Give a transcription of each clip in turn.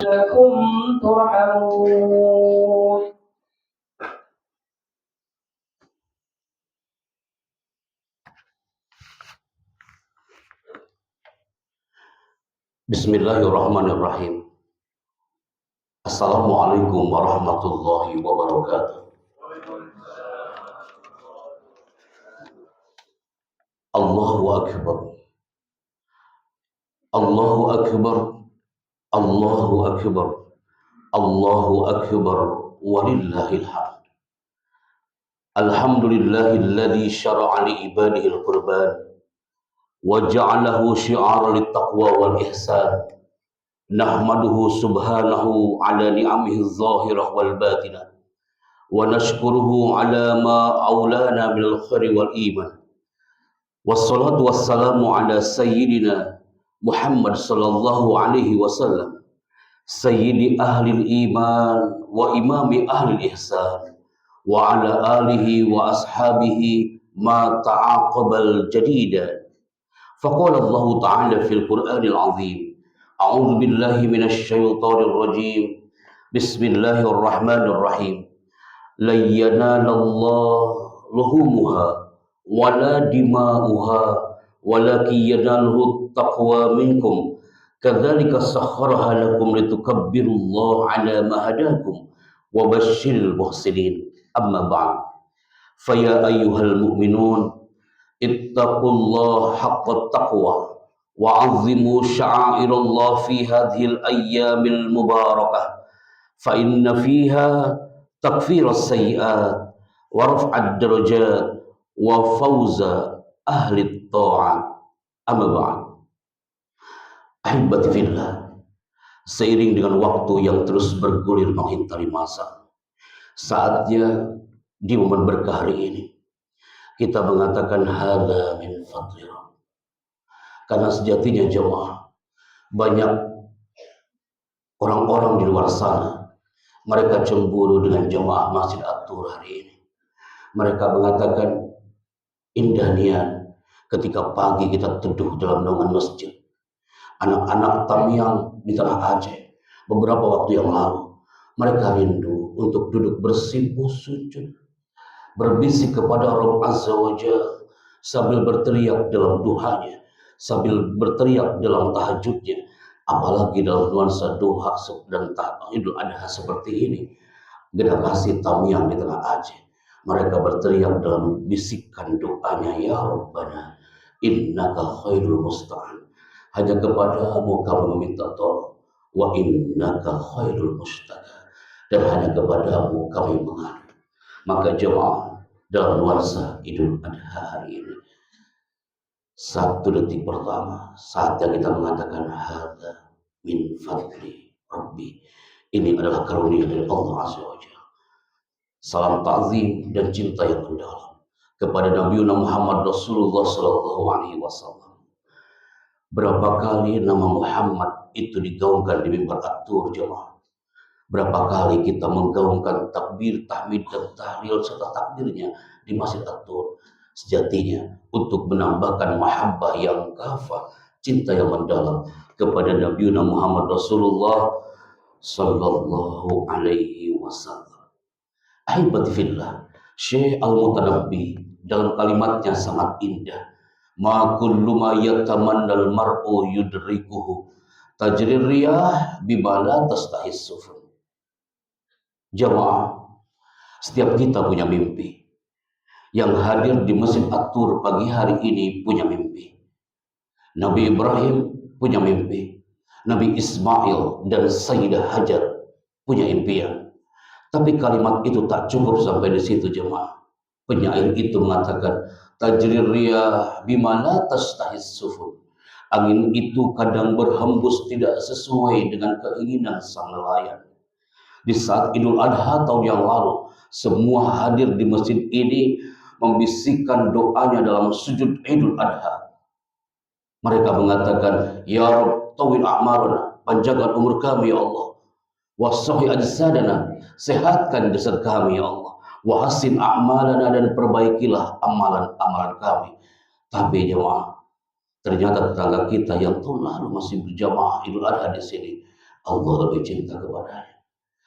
لعلكم ترحمون. Bismillahirrahmanirrahim. Assalamualaikum warahmatullahi wabarakatuh. Allahu Akbar. Allahu Akbar. Allahu Akbar. Allahu Akbar. Walillahil hamd. Alhamdulillahilladzi syara'a li ibadihil qurban wa ja'alahu syi'aran lit taqwa wal ihsan. Nahmaduhu subhanahu ala ni'amihi zahirah wal batinah wa nashkuruhu ala ma aulana minal khairi wal iman. Wassalatu wassalamu ala sayyidina Muhammad sallallahu alaihi wasallam, sayyidi ahli iman wa imami ahli ihsan, wa ala alihi wa ashabihi ma ta'aqabal jadida. Faqala Allah ta'ala fil Qur'anil azim, a'udzu billahi minasy syaithanir rajim. Bismillahirrahmanirrahim. Lan yanalallahu luhumuha wala dima'uha walakin yanaluhu taqwa minkum kadzalika sakhkharaha lakum litukabbirullaha ala ma hadakum wa basyiril muhsinin. Amma ba'd. Faya ayyuhal mu'minun ittaqullaha haqqa taqwa wa 'azzimu sya'airallah fi hadhil ayyamil mubarakah fa inna fiha takfiras sayyi'at wa raf'ad darajat wa fauza ahli ta'at. Amma ba'd. Ahibati fillah, seiring dengan waktu yang terus bergulir menghintari masa, saatnya di momen berkah hari ini kita mengatakan hadza min fadli Rabb. Karena sejatinya jemaah, banyak orang-orang di luar sana mereka cemburu dengan jemaah Masjid At-Tur hari ini. Mereka mengatakan, indah niat ketika pagi kita teduh dalam naungan masjid. Anak-anak Tamiang di tanah Aceh beberapa waktu yang lalu, mereka rindu untuk duduk bersimpuh sujud, berbisik kepada Rabb Azza wa Jalla sambil berteriak dalam duhanya, sambil berteriak dalam tahajudnya. Apalagi dalam nuansa duha dan Idul Adha seperti ini, generasi Tamiang di tanah Aceh, mereka berteriak dalam bisikan doanya, ya Rabbana innaka khairul musta'an. Hanya kepadamu kami meminta tolong, wa innaka khairul musta'an, dan hanya kepadamu kami mengadu. Maka jemaah, dalam nuansa Idul Adha hari ini, 1 detik pertama saatnya kita mengatakan hadza min fadli Rabbi. Ini adalah karunia dari Allah Azza wa Jalla. Salam ta'zim dan cinta yang mendalam kepada Nabi Muhammad Rasulullah sallallahu alaihi wasallam. Berapa kali nama Muhammad itu digaungkan di mimbar At-Tur jemaah? Berapa kali kita menggaungkan takbir, tahmid dan tahlil serta takbirnya di Masjid At-Tur? Sejatinya untuk menambahkan mahabbah yang kafah, cinta yang mendalam kepada Nabi Muhammad Rasulullah sallallahu alaihi wasallam. Ahibati fillah, Syekh Al-Mutanabbi dalam kalimatnya sangat indah. Ma kullu ma yatamannal mar'u yudrikuhu tajri riyah bimala tastahis sufun. Jamaah, setiap kita punya mimpi. Yang hadir di Masjid At-Tur pagi hari ini punya mimpi. Nabi Ibrahim punya mimpi. Nabi Ismail dan Sayyidah Hajar punya impian. Tapi kalimat itu tak cukup sampai di situ jemaah. Penyair itu mengatakan, tajri riyah bimana tastahis sufun. Angin itu kadang berhembus tidak sesuai dengan keinginan sang nelayan. Di saat Idul Adha tahun yang lalu, semua hadir di masjid ini membisikkan doanya dalam sujud Idul Adha. Mereka mengatakan, ya Rabb tawil a'marana, panjangkan umur kami ya Allah. Wasohi ajsadana, sehatkan jasad kami ya Allah. Wahasin a'malana, dan perbaikilah amalan-amalan kami. Tapi jemaah, ternyata tetangga kita yang tahun lalu masih berjamaah Idul Adha di sini, Allah lebih cinta kepadanya.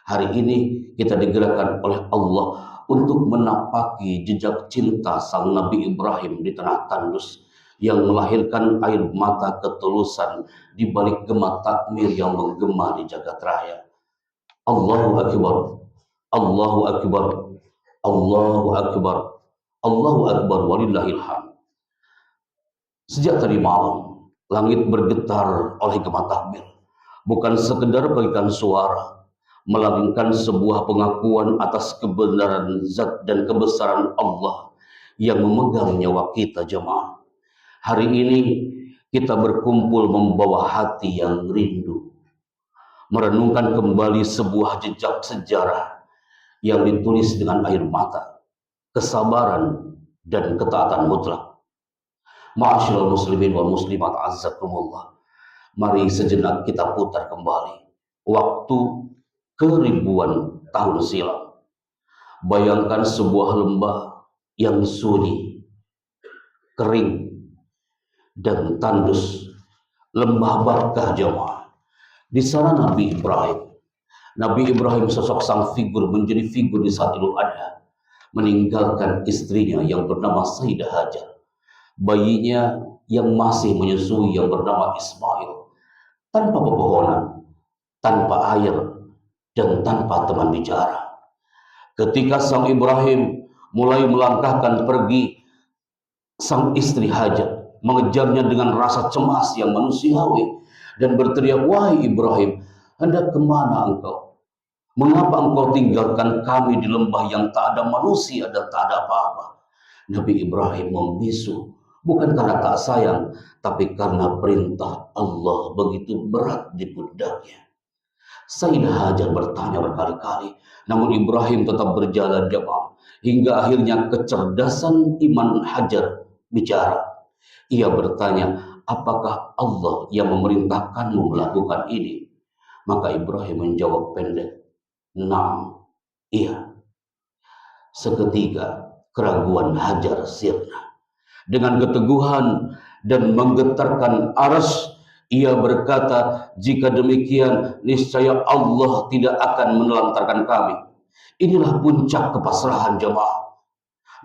Hari ini kita digerakkan oleh Allah untuk menapaki jejak cinta sang Nabi Ibrahim di tanah tandus yang melahirkan air mata ketulusan di balik gema takmir yang menggema di jagat raya. Allahu Akbar, Allahu Akbar, Allahu Akbar, Allahu Akbar, walillahil hamd. Sejak tadi malam, langit bergetar oleh gema takbir. Bukan sekedar bagikan suara, melainkan sebuah pengakuan atas kebenaran zat dan kebesaran Allah yang memegang nyawa kita jemaah. Hari ini kita berkumpul membawa hati yang rindu, merenungkan kembali sebuah jejak sejarah yang ditulis dengan air mata, kesabaran, dan ketaatan mutlak. Ma'asyiral muslimin wal muslimat azzakumullah. Mari sejenak kita putar kembali waktu keribuan tahun silam. Bayangkan sebuah lembah yang sunyi, kering, dan tandus. Lembah Barkah jemaah. Di sana Nabi Ibrahim. Nabi Ibrahim sosok sang figur menjadi figur di saat Idul Adha. Meninggalkan istrinya yang bernama Sayyidah Hajar. Bayinya yang masih menyusui yang bernama Ismail. Tanpa pepohonan, tanpa air, dan tanpa teman bicara. Ketika sang Ibrahim mulai melangkahkan pergi, sang istri Hajar mengejarnya dengan rasa cemas yang manusiawi dan berteriak, "Wahai Ibrahim, hendak kemana engkau? Mengapa engkau tinggalkan kami di lembah yang tak ada manusia dan tak ada apa-apa?" Nabi Ibrahim membisu, bukan karena tak sayang, tapi karena perintah Allah begitu berat di pundaknya. Sayyidah Hajar bertanya berkali-kali, namun Ibrahim tetap berjalan jemaah, hingga akhirnya kecerdasan iman Hajar bicara. Ia bertanya, "Apakah Allah yang memerintahkanmu melakukan ini?" Maka Ibrahim menjawab pendek, "Naam, iya." Seketika keraguan Hajar sirna. Dengan keteguhan dan menggetarkan aras, ia berkata, "Jika demikian, niscaya Allah tidak akan menelantarkan kami." Inilah puncak kepasrahan jemaah.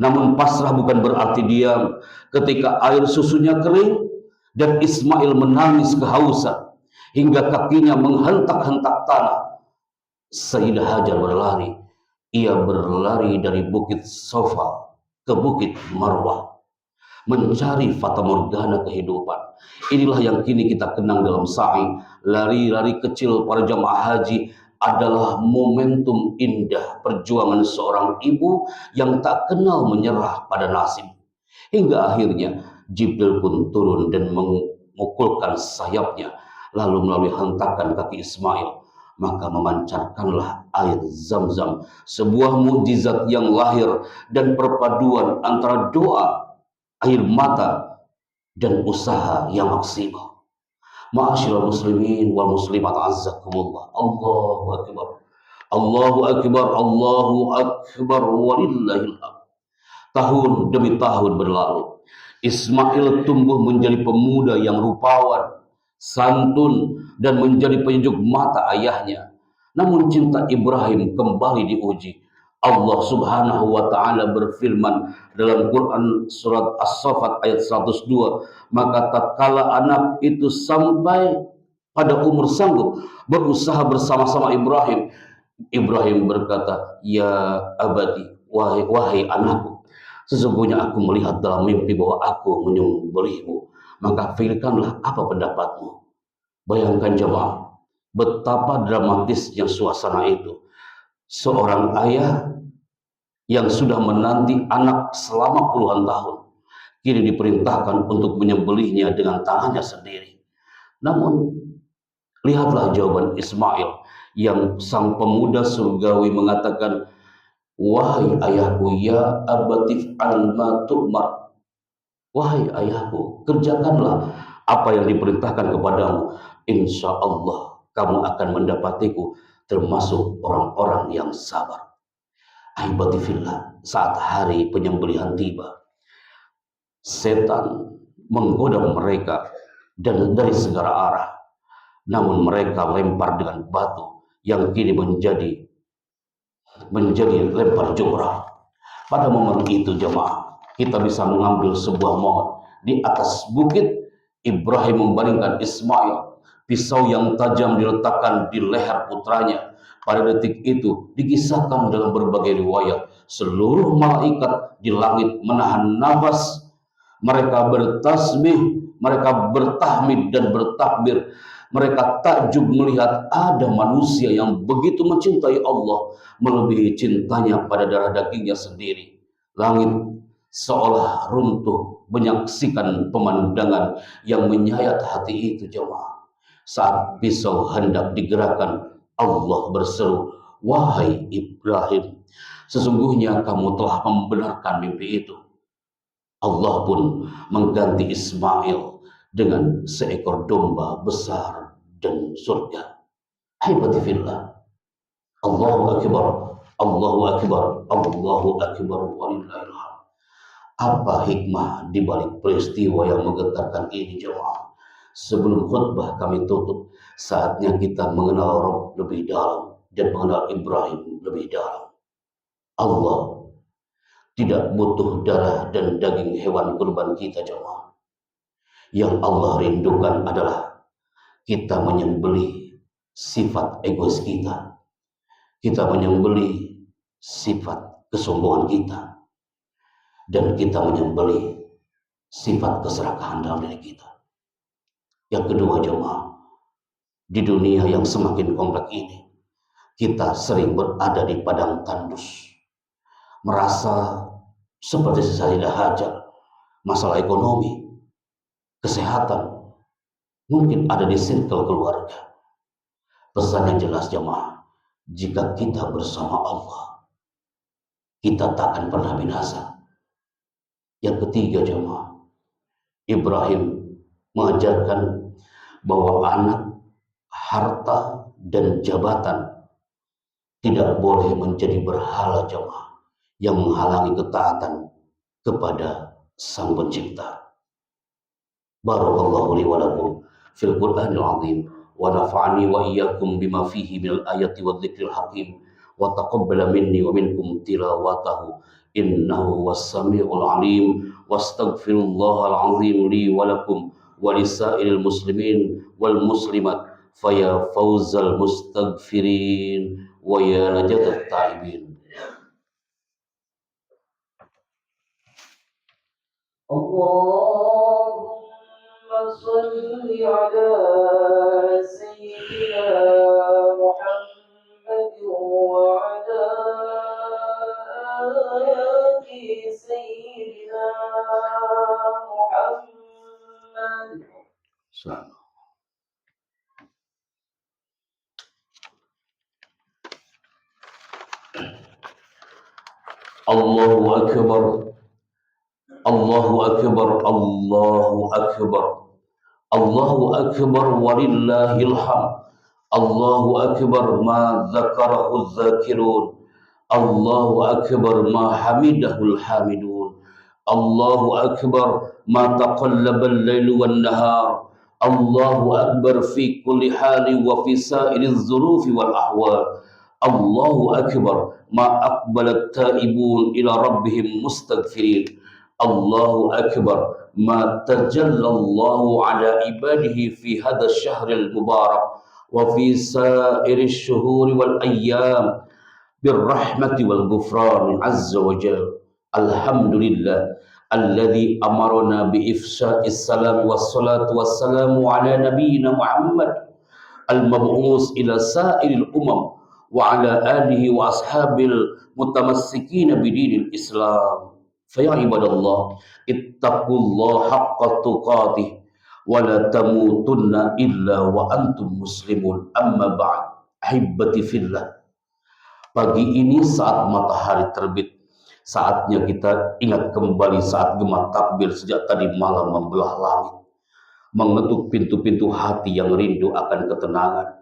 Namun pasrah bukan berarti diam. Ketika air susunya kering dan Ismail menangis kehausan hingga kakinya menghentak-hentak tanah, Sayyidah Hajar berlari. Ia berlari dari Bukit Safa ke Bukit Marwah, mencari fata morgana kehidupan. Inilah yang kini kita kenang dalam sa'i. Lari-lari kecil para jamaah haji adalah momentum indah perjuangan seorang ibu yang tak kenal menyerah pada nasib. Hingga akhirnya Jibril pun turun dan memukulkan sayapnya, lalu melalui hentakan kaki Ismail, maka memancarkanlah air Zam-Zam, sebuah mukjizat yang lahir dan perpaduan antara doa, air mata, dan usaha yang maksimal. Ma'asyiral muslimin wal muslimat azzakumullah. Allahu akbar. Allahu akbar. Allahu akbar, walillahil hamd. Tahun demi tahun berlalu. Ismail tumbuh menjadi pemuda yang rupawan, santun, dan menjadi penyejuk mata ayahnya. Namun cinta Ibrahim kembali diuji. Allah Subhanahu wa taala berfirman dalam Quran surat As-Saffat ayat 102, "Maka tatkala anak itu sampai pada umur sanggup berusaha bersama-sama Ibrahim, Ibrahim berkata, 'Ya abadi, wahai anakku, sesungguhnya aku melihat dalam mimpi bahwa aku menyembelihmu, maka pilihkanlah apa pendapatmu.'" Bayangkan jemaah, betapa dramatisnya suasana itu. Seorang ayah yang sudah menanti anak selama puluhan tahun, kini diperintahkan untuk menyembelihnya dengan tangannya sendiri. Namun, lihatlah jawaban Ismail yang sang pemuda surgawi mengatakan, "Wahai ayahku, ya abatif al-ma tu'mar." Wahai ayahku, kerjakanlah apa yang diperintahkan kepadamu. Insya Allah kamu akan mendapatiku termasuk orang-orang yang sabar. Aibatifillah, saat hari penyembelihan tiba, setan menggoda mereka dan dari segala arah. namun mereka lempar dengan batu yang kini menjadi lempar jumrah. Pada momen itu jemaah, kita bisa mengambil sebuah momen di atas bukit. Ibrahim membaringkan Ismail, pisau yang tajam diletakkan di leher putranya. Pada detik itu dikisahkan dalam berbagai riwayat, seluruh malaikat di langit menahan nafas. Mereka bertasbih, mereka bertahmid dan bertakbir. Mereka takjub melihat ada manusia yang begitu mencintai Allah melebihi cintanya pada darah dagingnya sendiri. Langit seolah runtuh menyaksikan pemandangan yang menyayat hati itu jemaah. Saat pisau hendak digerakkan, Allah berseru, "Wahai Ibrahim, sesungguhnya kamu telah membenarkan mimpi itu." Allah pun mengganti Ismail dengan seekor domba besar dan surga. Hibatifillah. Allahu Akbar, Allahu Akbar, Allahu Akbar, walillahilhamd. Apa hikmah di balik peristiwa yang menggetarkan ini jemaah? Sebelum khutbah kami tutup, saatnya kita mengenal Rabb lebih dalam dan mengenal Ibrahim lebih dalam. Allah tidak butuh darah dan daging hewan kurban kita jemaah. Yang Allah rindukan adalah kita menyembelih sifat egois kita. Kita menyembelih sifat kesombongan kita. Dan kita menyembelih sifat keserakahan dalam diri kita. Yang kedua jemaah, di dunia yang semakin kompleks ini, kita sering berada di padang tandus. Merasa seperti sesajidah hajar, masalah ekonomi, kesehatan, mungkin ada di circle keluarga. Pesan yang jelas jemaah, jika kita bersama Allah, kita tak akan pernah binasa. Yang ketiga jemaah, Ibrahim mengajarkan bahwa anak, harta, dan jabatan tidak boleh menjadi berhala jemaah yang menghalangi ketaatan kepada Sang Pencipta. Barakallahu li wa lakum fil Qur'anil azim wa nafa'ani wa iyyakum bima fihi minal ayati wa dzikril hakim wa taqabbala minni wa minkum tilawatahu innahu was-sami'ul alim wastaghfirullahal azim li wa lakum wa lisairil muslimin wal muslimat faya fawzal mustaghfirin wa ya najatat ta'ibin. Allahumma salli ala sayyidina Muhammad wa ala ali sayyidina Muhammad. Allahu Akbar, Allahu Akbar, Allahu Akbar, Allahu Akbar, walillahil hamd. Allahu Akbar ma dzakarahu dzakirun, Allahu Akbar ma hamidahul hamidun, Allahu Akbar ma taqallabal lailu wan nahar, Allahu Akbar fi kulli hali wa fi sa'iriz zurufi wal ahwal. Allahu Akbar ma aqbalat taibun ila rabbihim mustaghfirin. Allahu Akbar ma tajallallahu ala ibadihi fi hadha syahril mubarak wa fi sa'iri syuhuri wal ayyam birrahmati wal ghufran azza wa jalla. Alhamdulillah alladzi amarna bi ifsya'is salam was salatu wassalamu ala nabiyyina Muhammad al-mab'us ila sa'iril umam wa ala alihi wa ashabil mutamassikina bidinil Islam. Fa ya ibadallah ittaqullaha haqqa tuqatih wa la tamutunna illa wa antum muslimun. Amma ba'd, ahibbati fillah. Pagi ini saat matahari terbit, saatnya kita ingat kembali saat gema takbir sejak tadi malam membelah langit, mengetuk pintu-pintu hati yang rindu akan ketenangan.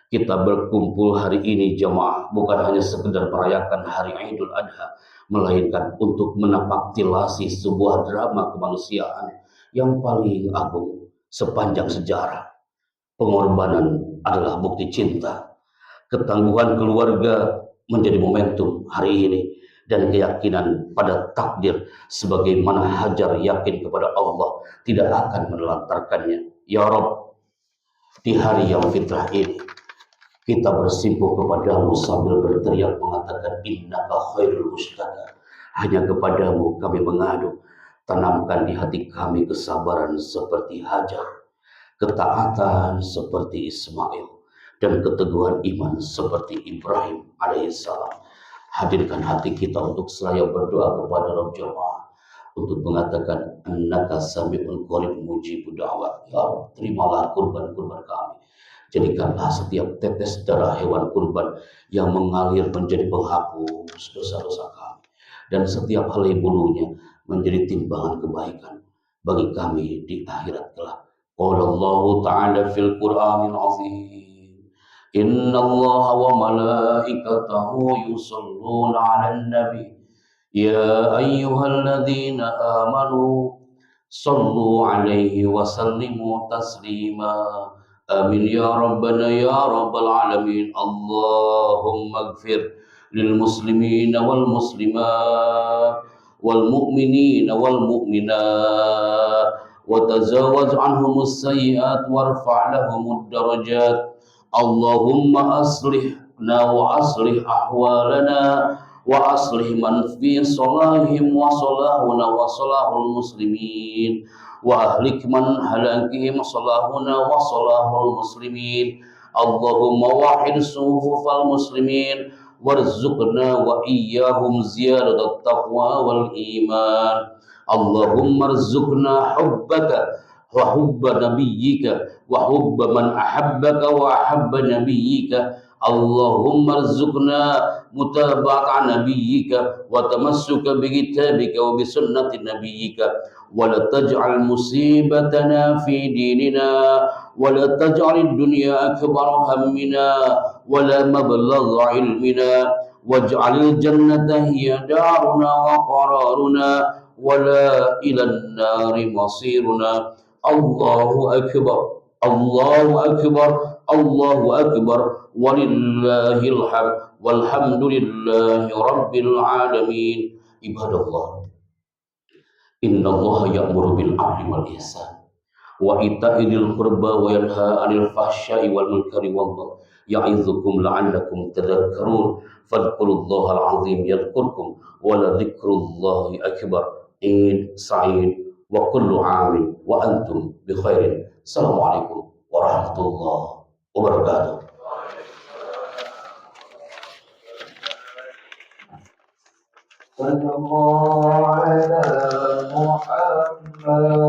Kita berkumpul hari ini jemaah bukan hanya sekedar merayakan hari Idul Adha, melainkan untuk menapaktilasi sebuah drama kemanusiaan yang paling agung sepanjang sejarah. Pengorbanan adalah bukti cinta. Ketangguhan keluarga menjadi momentum hari ini, dan keyakinan pada takdir sebagaimana Hajar yakin kepada Allah tidak akan menelantarkannya. Ya Rob, di hari yang fitrah ini kita bersimpuh kepadamu sambil berteriak mengatakan innaka khairul mustada. Hanya kepadamu kami mengadu. Tanamkan di hati kami kesabaran seperti Hajar, ketaatan seperti Ismail, dan keteguhan iman seperti Ibrahim alaihissalam. Hadirkan hati kita untuk seraya berdoa kepada Rabb Jamaah untuk mengatakan annaka sami'un qarib mujibud da'wat. Ya Rabb, terimalah kurban-kurban kami. Jadikanlah setiap tetes darah hewan kurban yang mengalir menjadi penghapus dosa-dosa kami, dan setiap helai bulunya menjadi timbangan kebaikan bagi kami di akhirat kelak. Qala Allah Ta'ala fil Qur'anil Azim, Inna Allah wa malaikatahu yusalluna 'alan nabi ya ayyuhalladzina amanu sallu 'alaihi wa sallimu taslima. Amin ya rabbana ya rabbal alamin. Allahumma ighfir lil muslimin wal muslimat wal mu'minin wal mu'minat wa tazawwaz anhumus sayyi'at warfa' lahumud darajat. Allahumma aslihna wa aslih ahwalana wa aslih man fi salahim wa salahuna wa salahul muslimin wa ahlik man halakihim salahuna wa salahul muslimin. Allahumma wahid sufufal muslimin warzuqna wa iyyahum ziyadatat taqwa wal iman. Allahumma arzuqna hubbaka wa hubba nabiyyika wa hubba man ahabbaka wa ahabba nabiyyika. Allahumma arzuqna mutaba'ata nabiyyika wa tamassuka bi kitabika wa bi sunnati nabiyyika. ولا تجعل مصيبتنا في ديننا ولا تجعل الدنيا أكبر همنا ولا مبلغ علمنا واجعل الجنة هي دارنا وقرارنا ولا إلى النار مصيرنا. الله أكبر الله أكبر الله أكبر ولله الحمد والحمد لله رب العالمين. عباد الله, Inna Allah ya'muru bil 'adli wal ihsan wa ita'i dzil qurba wa yanha 'anil fahsya'i wal munkari wal ya'idzukum la'allakum tadhakkarun. Fadhkurullahal 'azim yadhkurkum wa la dzikrullahi akbar. Id sa'id wa kullu 'amin wa antum bi khairin. Assalamualaikum warahmatullahi wabarakatuh. صلى الله على محمد